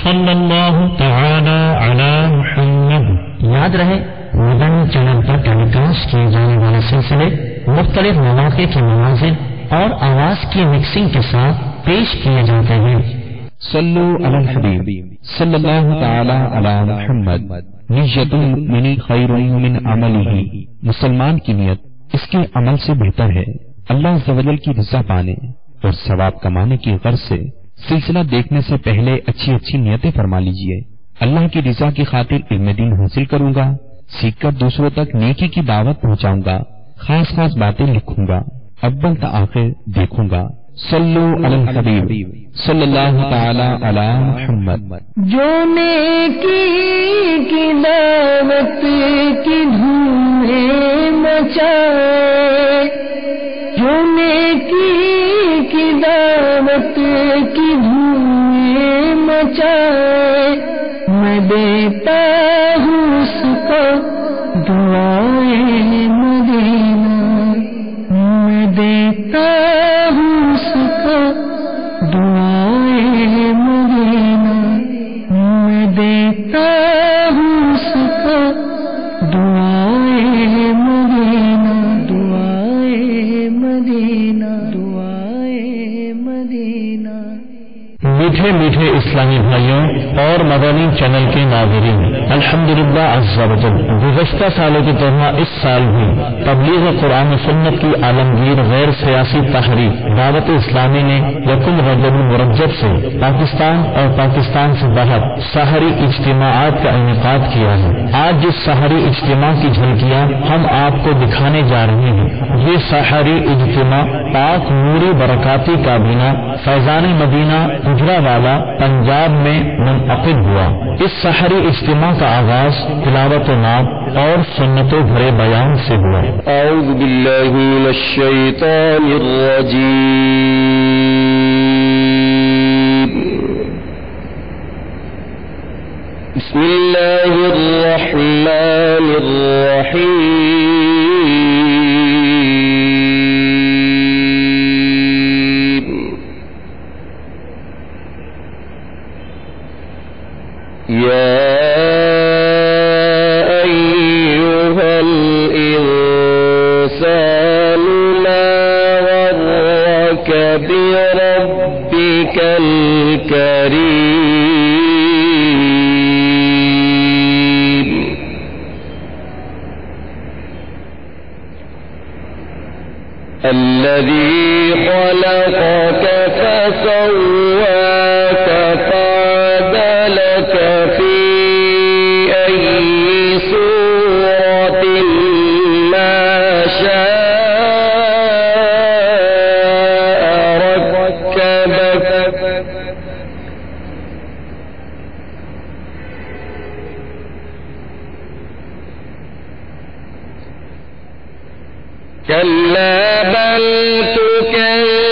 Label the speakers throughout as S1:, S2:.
S1: صلی اللہ تعالی علی محمد۔
S2: یاد رہے مدنی چینل پر ٹیلی کاسٹ کیے جانے والے سلسلے مختلف مواقع کے مناظر اور آواز کی مکسنگ کے ساتھ پیش کیے جاتے ہیں۔
S3: صلو علی الحبیب صلی اللہ تعالی علی محمد۔ نیت المؤمن خیر من عملہ، مسلمان کی نیت اس کے عمل سے بہتر ہے۔ اللہ عز و جل کی رضا پانے اور ثواب کمانے کی غرض سے سلسلہ دیکھنے سے پہلے اچھی اچھی نیتیں فرما لیجئے۔ اللہ کی رضا کی خاطر علم دین حاصل کروں گا، سیکھ کر دوسروں تک نیکی کی دعوت پہنچاؤں گا، خاص خاص باتیں لکھوں گا، اول تا آخر دیکھوں گا۔ صلو علی الحبیب صلی اللہ تعالی علی محمد۔
S4: جو نیکی کی دعوت کی دھومیں مچائے، جو نیکی کی دعوت کی دھومیں مچائے، میں دیتا ہوں اس کو دعائے مدینہ، میں دیتا ہوں اس کو دعائے مدینہ، میں دیتا ہوں اس کو دعائے مدینہ، دعائے مدینہ، دعائے مدینہ۔
S2: میٹھے میٹھے اسلامی بھائیوں اور مدنی چینل کے ناظرین، الحمدللہ عز و جل گزشتہ سالوں کی طرح اس سال بھی تبلیغ قرآن و سنت کی عالمگیر غیر سیاسی تحریک دعوت اسلامی نے یکم رجب المرجب سے پاکستان اور پاکستان سے باہر سحری اجتماعات کا انعقاد کیا ہے۔ آج جس سحری اجتماع کی جھلکیاں ہم آپ کو دکھانے جا رہے ہیں، یہ سحری اجتماع پاک نوری برکاتی کابینہ فیضان مدینہ گجرانوالہ پنجاب میں منعقد ہوا۔ اس سحری اجتماع کا آغاز تلاوت و نعت اور سنتوں بھرے بیان سے ہوا۔
S5: اعوذ باللہ من الشیطان الرجیم، بسم اللہ الرحمن الرحیم، بربك الكريم الذي خلقك فسواك فعدلك في أي صورة ما شاء ركبك كلا بل تكذبون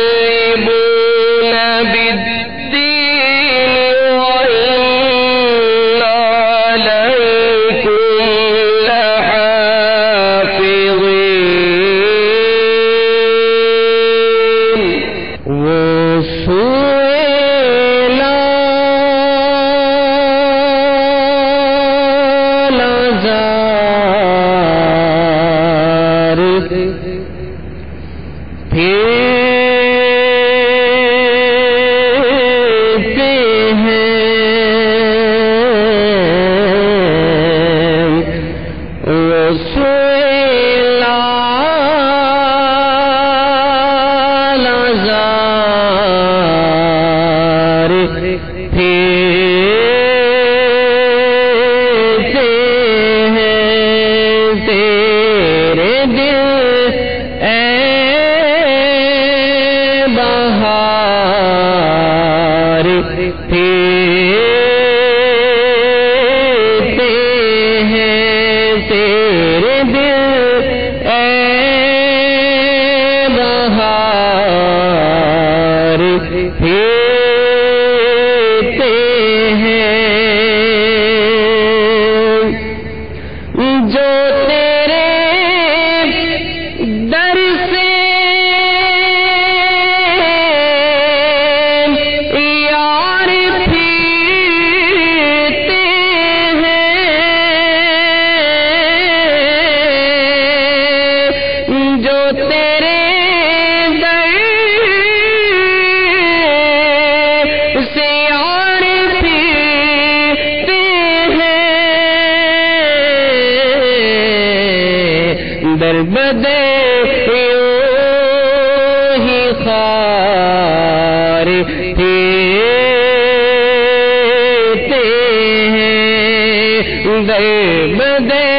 S5: بالدين وإن عليكم لحافظين وسئل یار تھی ہیں دے بدے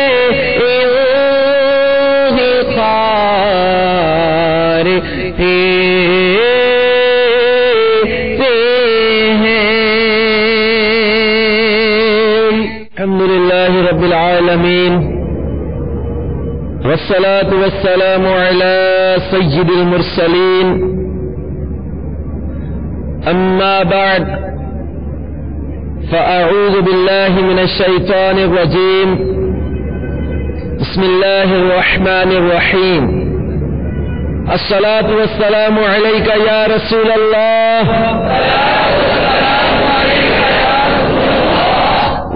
S5: ہی خار پھیرتے ہیں. الحمدللہ رب العالمین والصلاة والسلام على سيد المرسلين. أما بعد فأعوذ بالله من الشيطان الرجيم. بسم الله الرحمن الرحيم. الصلاة والسلام عليك يا رسول الله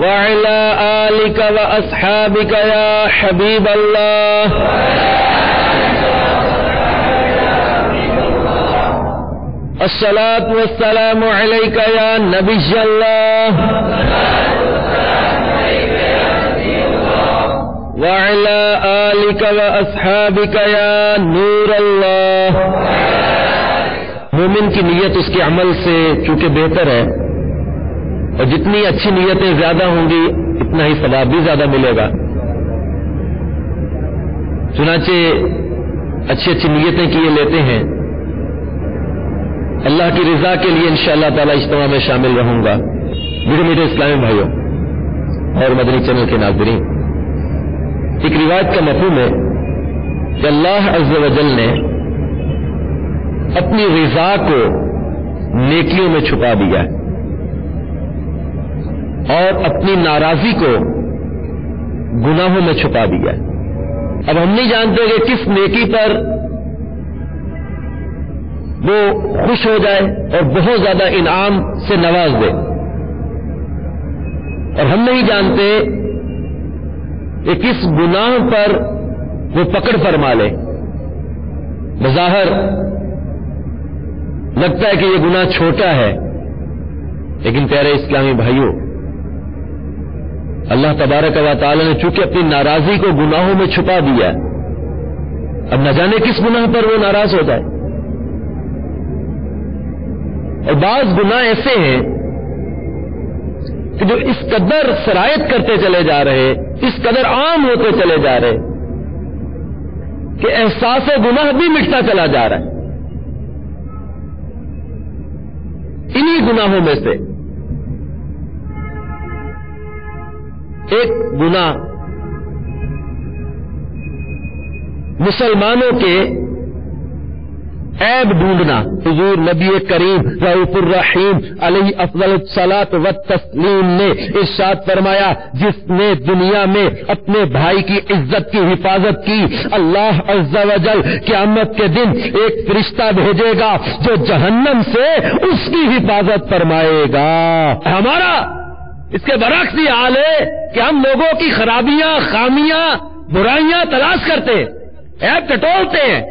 S5: وعلى آلك وأصحابك يا حبيب الله. الصلاة والسلام عليك يا نبي الله وعلى آلك وأصحابك يا نور الله. مومن کی نیت اس کے عمل سے چونکہ بہتر ہے، اور جتنی اچھی نیتیں زیادہ ہوں گی اتنا ہی ثواب بھی زیادہ ملے گا. چنانچہ اچھی اچھی نیتیں کیے لیتے ہیں. اللہ کی رضا کے لیے انشاءاللہ تعالی اجتماع میں شامل رہوں گا. میرے میٹھے اسلامی بھائیوں اور مدنی چینل کے ناظرین، ایک روایت کا مفہوم ہے کہ اللہ عز و جل نے اپنی رضا کو نیکیوں میں چھپا دیا ہے اور اپنی ناراضی کو گناہوں میں چھپا دیا ہے. اب ہم نہیں جانتے کہ کس نیکی پر وہ خوش ہو جائے اور بہت زیادہ انعام سے نواز دے، اور ہم نہیں جانتے کہ کس گناہ پر وہ پکڑ فرما لے. بظاہر لگتا ہے کہ یہ گناہ چھوٹا ہے، لیکن پیارے اسلامی بھائیوں، اللہ تبارک و تعالی نے چونکہ اپنی ناراضی کو گناہوں میں چھپا دیا، اب نہ جانے کس گناہ پر وہ ناراض ہو جائے. اور بعض گناہ ایسے ہیں کہ جو اس قدر سرایت کرتے چلے جا رہے، اس قدر عام ہوتے چلے جا رہے کہ احساس گناہ بھی مٹتا چلا جا رہا ہے. انہی گناہوں میں سے ایک گناہ مسلمانوں کے عیب ڈھونڈنا. حضور نبی کریم رؤوف الرحیم علیہ افضل الصلاۃ والتسلیم نے ارشاد فرمایا، جس نے دنیا میں اپنے بھائی کی عزت کی حفاظت کی، اللہ عز و جل قیامت کے دن ایک فرشتہ بھیجے گا جو جہنم سے اس کی حفاظت فرمائے گا. ہمارا اس کے برعکس یہ حال ہے کہ ہم لوگوں کی خرابیاں، خامیاں، برائیاں تلاش کرتے ہیں، عیب ٹٹولتے ہیں،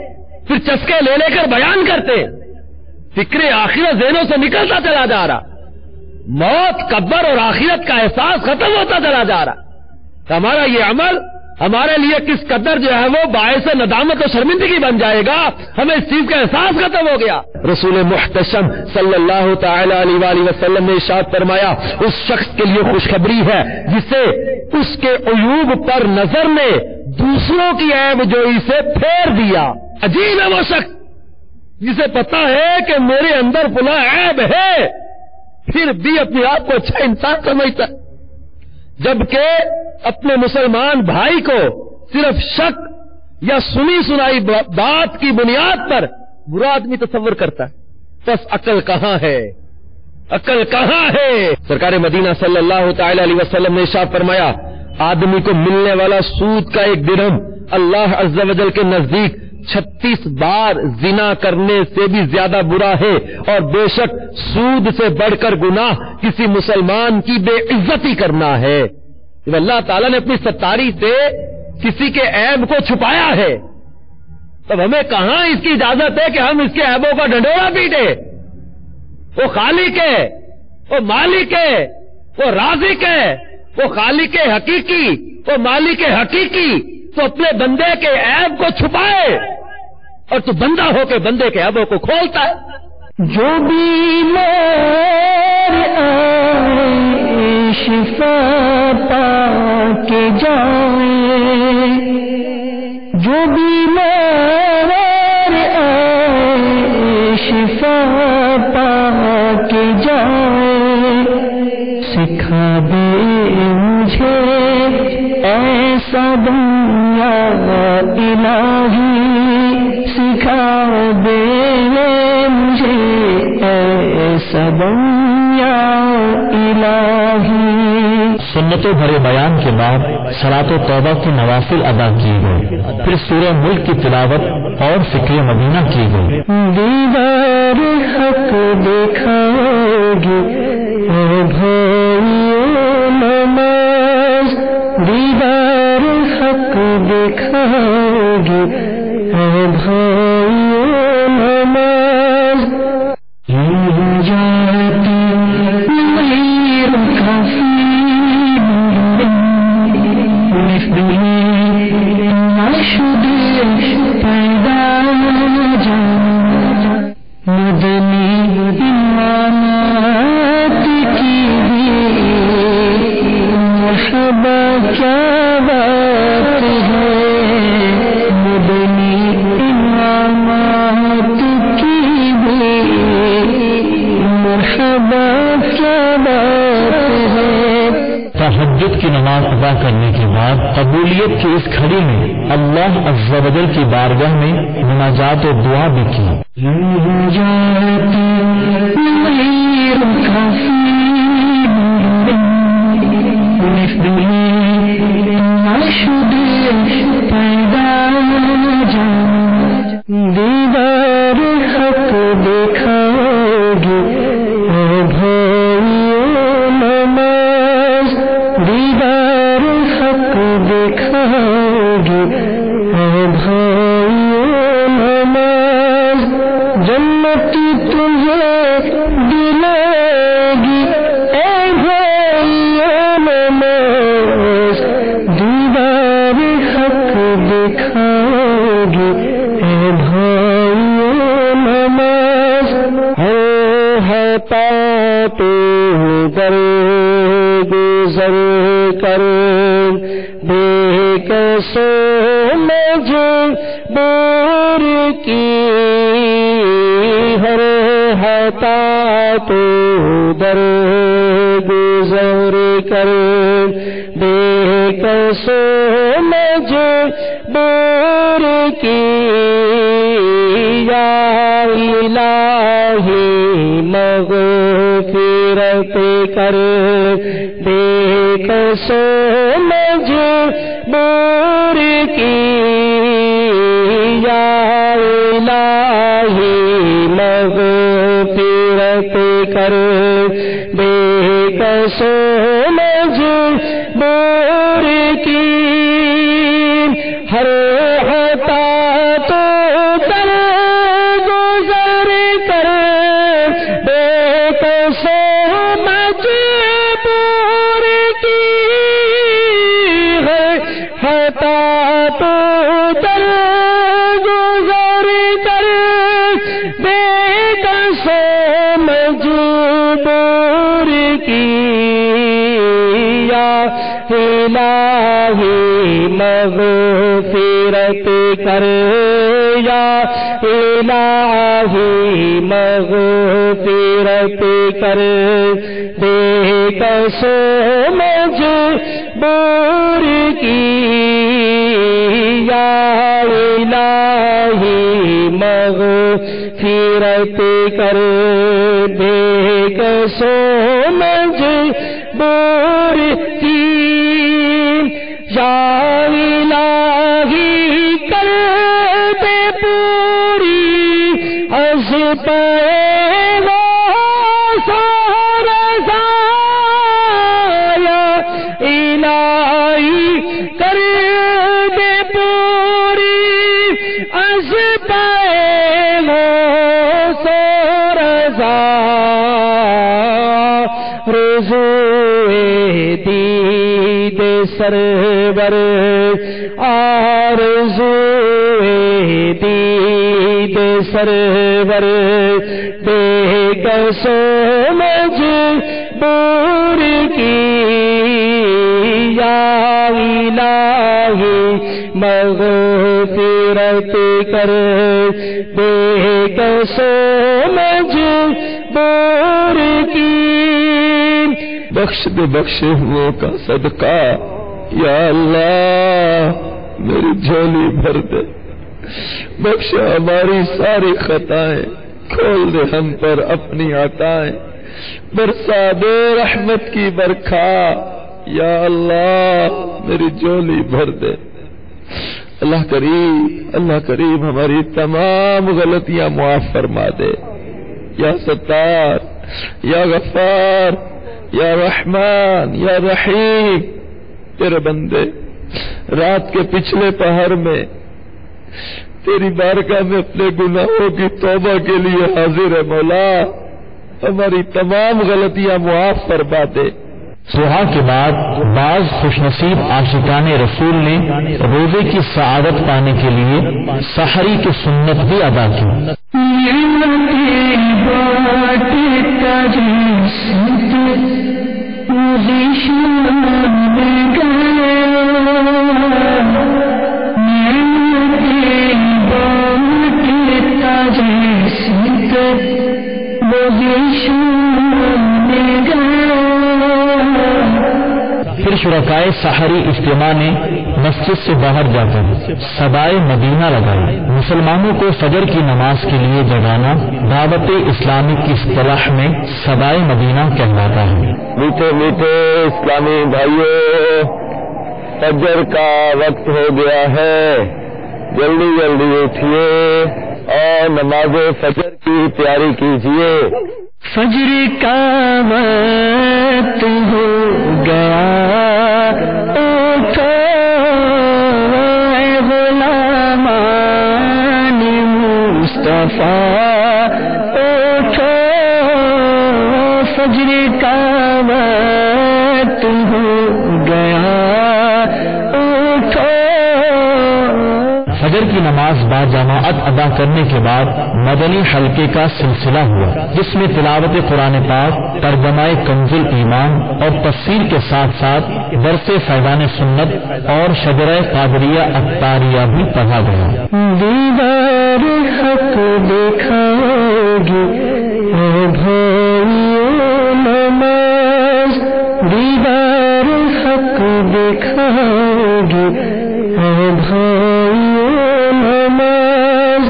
S5: پھر چسکے لے لے کر بیان کرتے ہیں. فکر آخرت ذہنوں سے نکلتا چلا جا رہا، موت، قبر اور آخرت کا احساس ختم ہوتا چلا جا رہا. تو ہمارا یہ عمل ہمارے لیے کس قدر جو ہے وہ باعث ندامت و شرمندگی بن جائے گا، ہمیں اس چیز کا احساس ختم ہو گیا. رسول محتشم صلی اللہ تعالی علیہ وآلہ وسلم نے ارشاد فرمایا، اس شخص کے لیے خوشخبری ہے جسے اس کے عیوب پر نظر نے دوسروں کی عیب جوئی سے پھیر دیا. عجیب ہے وہ شخص جسے پتا ہے کہ میرے اندر فلاں عیب ہے، پھر بھی اپنے آپ کو اچھا انسان سمجھتا، جبکہ اپنے مسلمان بھائی کو صرف شک یا سنی سنائی بات کی بنیاد پر برا آدمی تصور کرتا ہے. بس عقل کہاں ہے، عقل کہاں ہے؟ سرکار مدینہ صلی اللہ تعالی علیہ وسلم نے ارشاد فرمایا، آدمی کو ملنے والا سود کا ایک درہم اللہ عز و جل کے نزدیک 36 بار زنا کرنے سے بھی زیادہ برا ہے، اور بے شک سود سے بڑھ کر گناہ کسی مسلمان کی بے عزتی کرنا ہے. جب اللہ تعالیٰ نے اپنی ستاری سے کسی کے عیب کو چھپایا ہے، تب ہمیں کہاں اس کی اجازت ہے کہ ہم اس کے عیبوں کا ڈنڈورا پیٹے؟ وہ خالق ہے، وہ مالک ہے، وہ رازق ہے، وہ خالق حقیقی، وہ مالک حقیقی. تو اپنے بندے کے عیب کو چھپائے، اور تو بندہ ہو کے بندے کے عیبوں کو کھولتا ہے.
S4: جو بیمار آئے شفا پا کے جائے، جو بیمار آئے شفا پا کے جائے، سکھا دے مجھے ایسا دنیا الہی، سکھا دے مجھے ایسا دنیا الہی۔
S2: سنتوں بھرے بیان کے بعد صلاۃ و توبہ کی نوافل ادا کی گئی، پھر سورہ ملک کی تلاوت اور فکر مدینہ کی گئی۔
S4: دیدار حق دکھاؤ گی اے بھائیو نماز، دیدار حق دکھاؤ گی اے بھائیو نماز، جاتی نہیں رکھا نشد پیدا جانا، مدنی امامات کی بھی مرحبا کیا بات ہے، مدنی امامات کی بھی مرحبا کیا بات ہے۔
S2: تہجد کی نماز ادا کرنے کے بعد قبولیت کی اس گھڑی میں اللہ عز و جل کی بارگاہ میں مناجات و دعا بھی کی۔
S4: دیدار حق دکھاؤ گی اے بھائیو نماز، دیدار حق دکھاؤ گی اے بھائیو نماز، جنتی تجھے دلائے گی اے بھائیو نماز، دیدار حق دکھاؤ گی اے بھائیو نماز، ہے تو در گزر کر بے کسو مجبور کی، ہر ہتا تو در گزر کر بے کسو مجبور کی، یا الہی مغفرت کر بے کسو مجبور کی، یا الہی مغفرت کر بے کسو مجبور کی، ہر عطا تو در گزر کر بے کسو مجبور کی، ہر عطا تو در گزر کر بے کسو مجبور کی، یا الہی مغفرت کر، یا الہی مغفرت کر بے کسو مجبور کی، یا الہی مغفرت کر بے کسو مجبور کی، یا الہی کر دے پوری از پیدا سارا، یا الہی کر دے پوری از پیدا سارا، رضوئے دید سرور آرزوئے دید سرور بے کسوں مجبور کی یا الہی مغفرت کر بے کسوں مجبور کی
S5: بخش دے بخشے ہوئے کا صدقہ یا اللہ میری جھولی بھر دے بخش ہماری ساری خطائیں کھول دے ہم پر اپنی عطائیں برسا دے رحمت کی برکھا یا اللہ میری جھولی بھر دے اللہ کریم ہماری تمام غلطیاں معاف فرما دے یا ستار یا غفار یا رحمان یا رحیم تیرے بندے رات کے پچھلے پہر میں تیری بارگاہ میں اپنے گناہوں کی توبہ کے لیے حاضر ہے مولا ہماری تمام غلطیاں معاف فرما دے
S2: دعا کے بعد بعض خوش نصیب عاشقان رسول نے روزے کی سعادت پانے کے لیے سحری کی سنت بھی ادا کی پھر شرکائے سحری اجتماع نے مسجد سے باہر جا کر صدائے مدینہ لگائی مسلمانوں کو فجر کی نماز کے لیے جگانا دعوت اسلامی کی اصطلاح میں صدائے مدینہ کہلاتا ہے
S5: میٹھے میٹھے اسلامی بھائیوں فجر کا وقت ہو گیا ہے جلدی جلدی اٹھیے اور نماز فجر کی تیاری کیجیے
S4: فجر کا وقت ہو گیا اٹھو اے غلامان مصطفیٰ اٹھو فجر کا وقت ہو گیا اٹھو
S2: فجر کی نماز باجماعت ادا کرنے کے بعد مدنی حلقے کا سلسلہ ہوا جس میں تلاوت قرآن پاک ترجمہ کنز ایمان اور تفسیر کے ساتھ ساتھ درس فیضان سنت اور شجرہ قادریہ اطاریہ بھی پڑھا گیا
S4: دیدار حق دکھاؤ گی اے بھائیو نماز دیدار حق دکھاؤ گی اے بھائیو نماز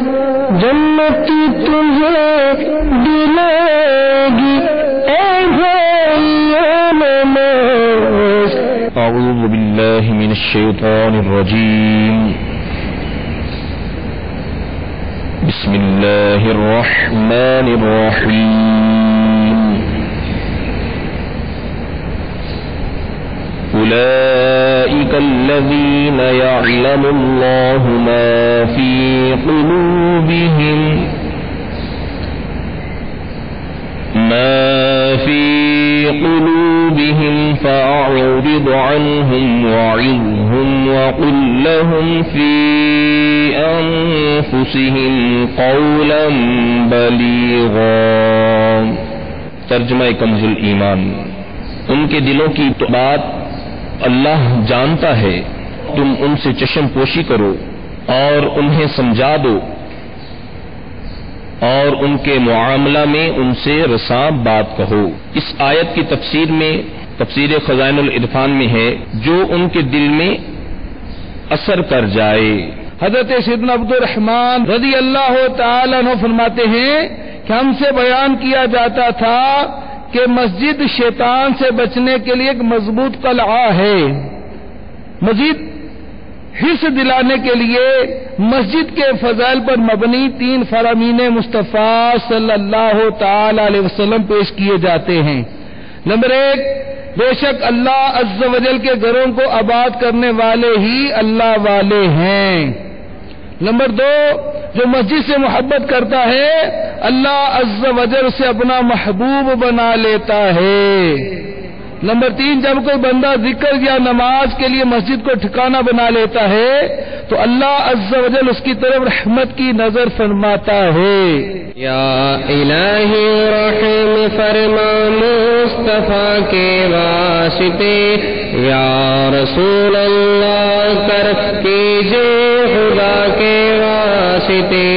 S4: جنت تمہیں دلائے گی اے بھائیو نماز
S3: اعوذ باللہ من الشیطان الرجیم بسم اللہ الرحمن الرحیم أولئك الذين يعلم الله ما في قلوبهم فأعرض عنهم وعظهم وقل لهم في أنفسهم قولا بليغا ترجمہ کنز ایمان ان کے دلوں کی بات اللہ جانتا ہے تم ان سے چشم پوشی کرو اور انہیں سمجھا دو اور ان کے معاملہ میں ان سے رساں بات کہو اس آیت کی تفسیر میں تفسیر خزائن العرفان میں ہے جو ان کے دل میں اثر کر جائے
S6: حضرت سیدنا عبد الرحمن رضی اللہ تعالیٰ عنہ فرماتے ہیں کہ ہم سے بیان کیا جاتا تھا کہ مسجد شیطان سے بچنے کے لیے ایک مضبوط قلعہ ہے مزید حص دلانے کے لیے مسجد کے فضائل پر مبنی 3 فرامین مصطفیٰ صلی اللہ تعالی علیہ وسلم پیش کیے جاتے ہیں نمبر 1 بے شک اللہ عز و جل کے گھروں کو آباد کرنے والے ہی اللہ والے ہیں نمبر 2 جو مسجد سے محبت کرتا ہے اللہ عز و جل سے اپنا محبوب بنا لیتا ہے نمبر 3 جب کوئی بندہ ذکر یا نماز کے لیے مسجد کو ٹھکانہ بنا لیتا ہے تو اللہ عز و جل اس کی طرف رحمت کی نظر فرماتا ہے.
S4: یا الہی رحم فرما مصطفیٰ کے واسطے، یا رسول اللہ کر کیجے خدا کے واسطے،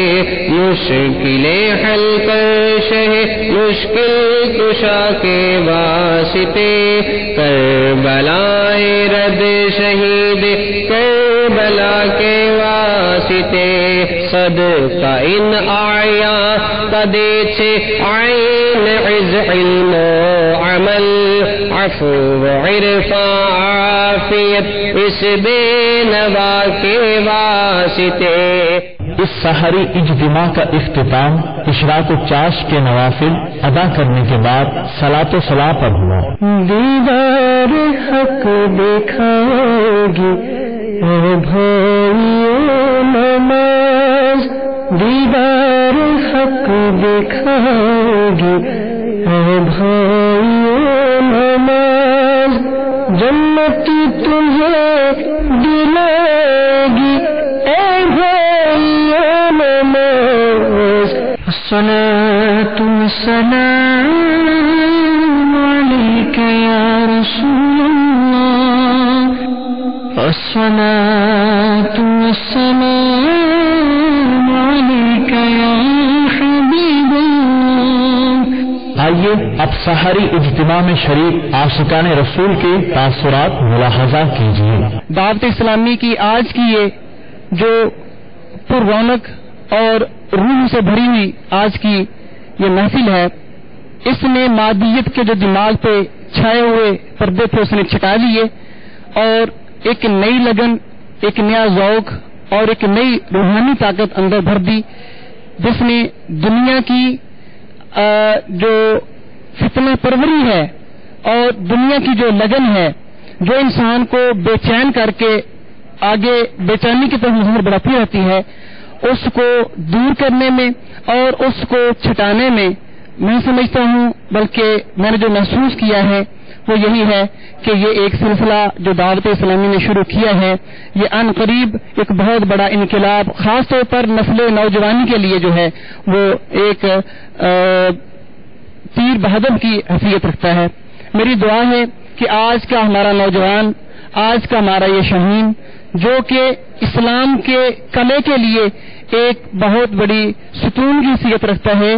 S4: مشکل حل کر شہ مشکل کشا کے واسطے، کربلائے رد شہید کربلا کے واسطے، صدقہ ان آیا قدے چھے عین عز علم و عمل، عفو عرفا عافیت اس بے نوا کے واسطے.
S2: اس سحری اجتماع کا اختتام اشراق و چاش کے نوافل ادا کرنے کے بعد صلاۃ و سلام پر ہوا.
S4: دیدار حق دکھاؤ گی اے بھائیو نماز، دیدار حق دکھاؤ گی اے بھائیو نماز، جنتی تجھے دلائے گی اے بھائیو نماز. الصلاة والسلام عليك يا رسول الله، الصلاة والسلام عليك يا حبيب الله.
S2: آئیے اب سحری اجتماع میں شریک عاشقان رسول کے تاثرات ملاحظہ کیجیے.
S7: دعوت اسلامی کی آج کی یہ جو پر رونق اور روح سے بھری ہوئی آج کی یہ محفل ہے، اس نے مادیت کے جو دماغ پہ چھائے ہوئے پردے تھے اس نے چھٹا لیے اور ایک نئی لگن، ایک نیا ذوق اور ایک نئی روحانی طاقت اندر بھر دی، جس نے دنیا کی جو فتنہ پروری ہے اور دنیا کی جو لگن ہے جو انسان کو بے چین کر کے آگے بے چینی کی طرف نظر بڑھاتی رہتی ہے، اس کو دور کرنے میں اور اس کو چھٹانے میں میں سمجھتا ہوں، بلکہ میں نے جو محسوس کیا ہے وہ یہی ہے کہ یہ ایک سلسلہ جو دعوت اسلامی نے شروع کیا ہے، یہ عن قریب ایک بہت بڑا انقلاب خاص طور پر نسل نوجوانی کے لیے جو ہے وہ ایک تیر بہادر کی حیثیت رکھتا ہے. میری دعا ہے کہ آج کا ہمارا نوجوان، آج کا ہمارا یہ شہین جو کہ اسلام کے کلے کے لیے ایک بہت بڑی ستون کی حیثیت رکھتا ہے،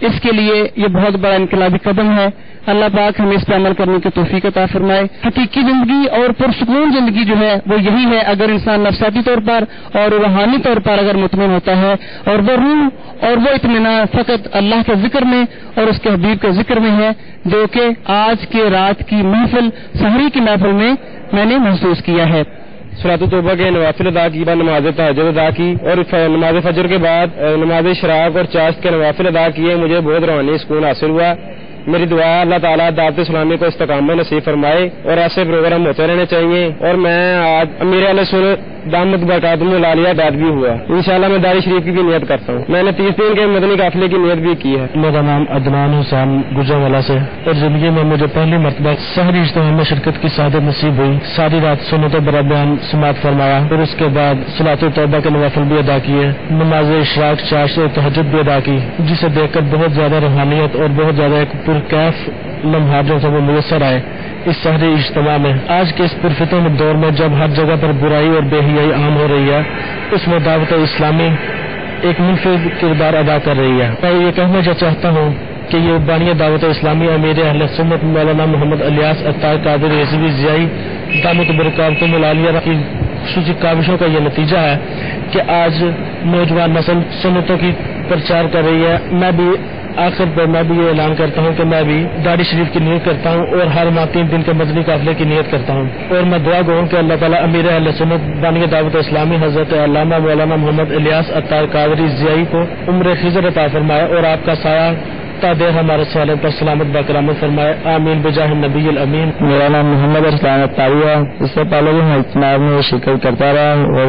S7: اس کے لیے یہ بہت بڑا انقلابی قدم ہے. اللہ پاک ہمیں اس پہ عمل کرنے کی توفیق عطا فرمائے. حقیقی زندگی اور پرسکون زندگی جو ہے وہ یہی ہے اگر انسان نفسیاتی طور پر اور روحانی طور پر اگر مطمئن ہوتا ہے، اور وہ روح اور وہ اطمینان فقط اللہ کے ذکر میں اور اس کے حبیب کے ذکر میں ہے، جو کہ آج کے رات کی محفل سحری کی محفل میں نے محسوس کیا ہے.
S5: صلاۃ توبہ کے نوافل ادا کی، نماز تہجد ادا کی اور نماز فجر کے بعد نماز اشراق اور چاشت کے نوافل ادا کیے. مجھے بہت روحانی سکون حاصل ہوا. میری دعا اللہ تعالیٰ دعوت اسلامی کو استقامت نصیب فرمائے اور ایسے پروگرام ہوتے رہنے چاہیے. اور میں آج امیر اہل سنت دامت برکاتہم العالیہ دعوت بھی ہوا. انشاءاللہ میں داری شریف کی بھی نیت کرتا ہوں. میں نے 30 دن کے مدنی قافلے کی نیت بھی کی ہے.
S2: میرا نام عدنان حسین گجرانوالہ سے، اور زندگی میں مجھے پہلی مرتبہ سحری اجتماع میں شرکت کی سعادت نصیب ہوئی. ساری رات سنت و برابیان سماعت فرمایا، پھر اس کے بعد صلاۃ توبہ کے نوافل بھی ادا کیے، نماز اشراق چاشت اور تہجد بھی ادا کی، جسے دیکھ کر بہت زیادہ روحانیت اور بہت زیادہ ایک پرکیف لمحات جو تھے وہ میسر آئے اس سحری اجتماع میں. آج کے اس پرفتن دور میں جب ہر جگہ پر برائی اور بے حیائی عام ہو رہی ہے، اس میں دعوت اسلامی ایک منفرد کردار ادا کر رہی ہے. میں یہ کہنا چاہتا ہوں کہ یہ بانی دعوت اسلامی امیر اہل سنت مولانا محمد الیاس عطار قادری رضوی ضیائی دامت برکاتہم العالیہ کی خصوصی کاوشوں کا یہ نتیجہ ہے کہ آج نوجوان نسل سنتوں کی پرچار کر رہی ہے. میں بھی آخر پر میں بھی یہ اعلان کرتا ہوں کہ میں بھی داڑھی شریف کی نیت کرتا ہوں اور ہر ماہ 3 دن کے مدنی قافلے کی نیت کرتا ہوں. اور میں دعا گو ہوں کہ اللہ تعالیٰ امیر اہل سنت بانی دعوت اسلامی حضرت علامہ مولانا محمد الیاس عطار قادری ضیائی کو عمر خضر عطا فرمائے اور آپ کا سایہ تا دیر ہمارے سوالوں پر سلامت برقرار فرمائے. آمین بجاہ النبی الامین.
S8: میرا نام محمد ارسلان عطاری ہے. اس سے پہلے بھی میں اجتماع میں شرکت کرتا رہا اور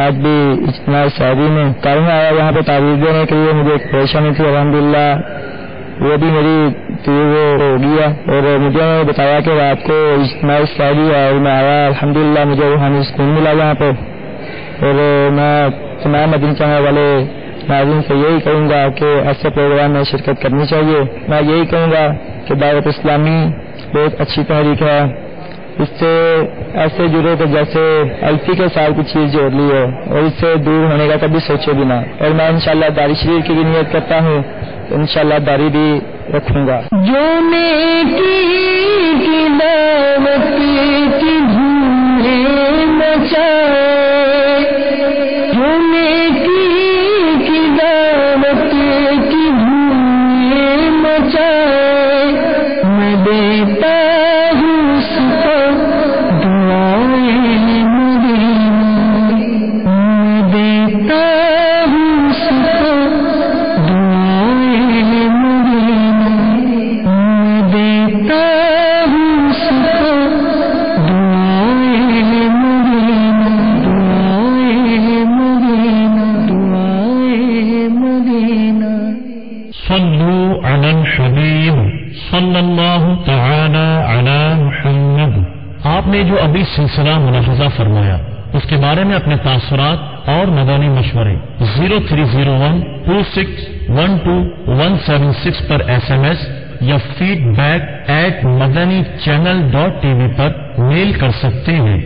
S8: آج بھی اجتماع شادی میں کاروں میں آیا یہاں پہ تعریف دینے کے لیے. مجھے ایک پریشانی تھی، الحمدللہ وہ بھی میری ہو گیا اور مجھے بتایا کہ رات کو اجتماع شادی اور میں آیا. الحمدللہ مجھے روحانی سکون ملا یہاں پہ. اور میں تمام مدنی چینل والے ناظرین سے یہی کہوں گا کہ ایسے پروگرام میں شرکت کرنی چاہیے. میں یہی کہوں گا کہ دعوت اسلامی بہت اچھی تحریک ہے. اس سے ایسے جڑے تو جیسے الفی کے ساتھ کچھ چیز جوڑ لی ہو اور اس سے دور ہونے کا کبھی سوچے بھی نہ. اور میں انشاءاللہ داری شریف کی بھی نیت کرتا ہوں، انشاءاللہ داری بھی رکھوں گا.
S4: جو نیکی کی دعوت کی دھومیں مچائے، جو نیکی کی دعوت کی دھومیں مچائے، میں دیتا ہوں اس کو دعائے مدینہ، میں دیتا ہوں اس کو دعائے مدینہ، میں دیتا ہوں اس کو دعائے مدینہ، دعائے مدینہ، دعائے مدینہ.
S1: صلوا على الحبيب صلی اللہ تعالی علی محمد. آپ نے جو ابھی سلسلہ ملاحظہ فرمایا اس کے بارے میں اپنے تاثرات اور مدنی مشورے 030126127176 پر SMS یا feedback@madanichannel.tv پر میل کر سکتے ہیں.